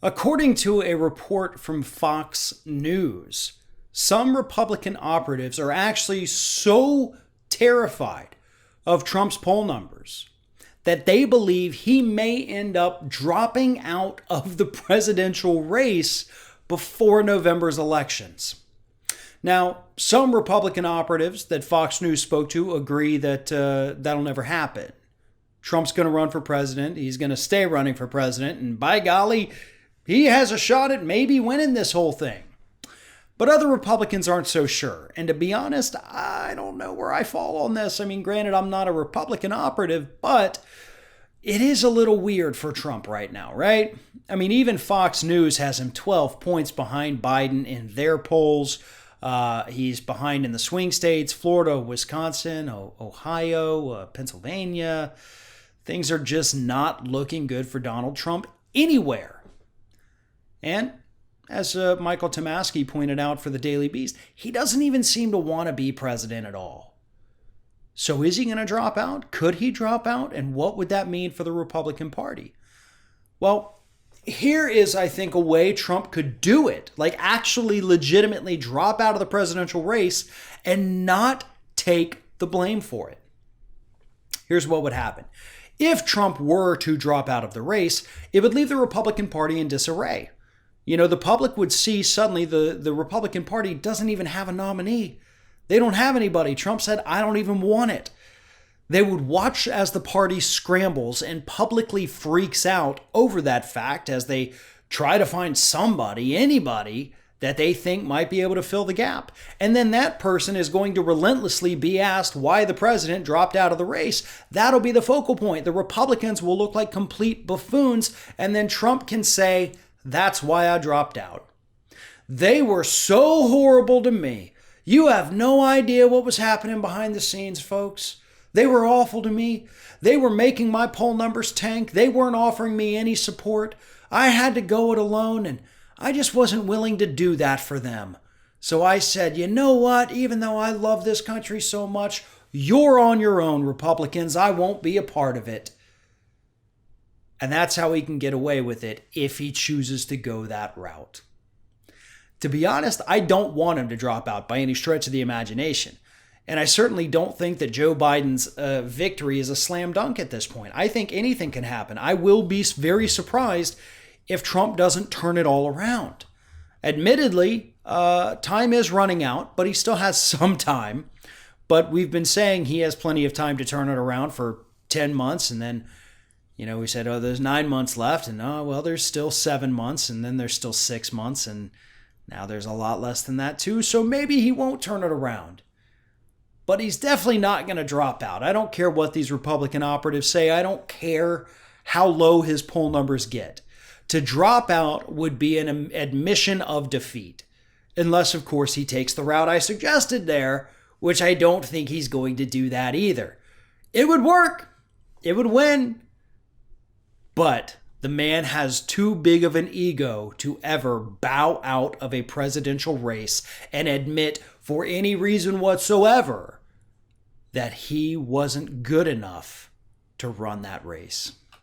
According to a report from Fox News, some Republican operatives are actually so terrified of Trump's poll numbers that they believe he may end up dropping out of the presidential race before November's elections. Now, some Republican operatives that Fox News spoke to agree that that'll never happen. Trump's going to run for president. He's going to stay running for president. And by golly, he has a shot at maybe winning this whole thing. But other Republicans aren't so sure. And to be honest, I don't know where I fall on this. I mean, granted, I'm not a Republican operative, but it is a little weird for Trump right now, right? I mean, even Fox News has him 12 points behind Biden in their polls. He's behind in the swing states, Florida, Wisconsin, Ohio, Pennsylvania. Things are just not looking good for Donald Trump anywhere. And as Michael Tomasky pointed out for the Daily Beast, he doesn't even seem to want to be president at all. So is he going to drop out? Could he drop out? And what would that mean for the Republican Party? Well, here is, I think, a way Trump could do it, like actually legitimately drop out of the presidential race and not take the blame for it. Here's what would happen. If Trump were to drop out of the race, it would leave the Republican Party in disarray. You know, the public would see suddenly the Republican Party doesn't even have a nominee. They don't have anybody. Trump said, I don't even want it. They would watch as the party scrambles and publicly freaks out over that fact as they try to find somebody, anybody, that they think might be able to fill the gap. And then that person is going to relentlessly be asked why the president dropped out of the race. That'll be the focal point. The Republicans will look like complete buffoons, and then Trump can say, that's why I dropped out. They were so horrible to me. You have no idea what was happening behind the scenes, folks. They were awful to me. They were making my poll numbers tank. They weren't offering me any support. I had to go it alone, and I just wasn't willing to do that for them. So I said, you know what? Even though I love this country so much, you're on your own, Republicans. I won't be a part of it. And that's how he can get away with it if he chooses to go that route. To be honest, I don't want him to drop out by any stretch of the imagination. And I certainly don't think that Joe Biden's victory is a slam dunk at this point. I think anything can happen. I will be very surprised if Trump doesn't turn it all around. Admittedly, time is running out, but he still has some time. But we've been saying he has plenty of time to turn it around for 10 months. And then, we said, there's 9 months left. And, there's still 7 months. And then there's still 6 months. And now there's a lot less than that, too. So maybe he won't turn it around. But he's definitely not going to drop out. I don't care what these Republican operatives say. I don't care how low his poll numbers get. To drop out would be an admission of defeat. Unless, of course, he takes the route I suggested there, which I don't think he's going to do that either. It would work. It would win. But the man has too big of an ego to ever bow out of a presidential race and admit for any reason whatsoever that he wasn't good enough to run that race.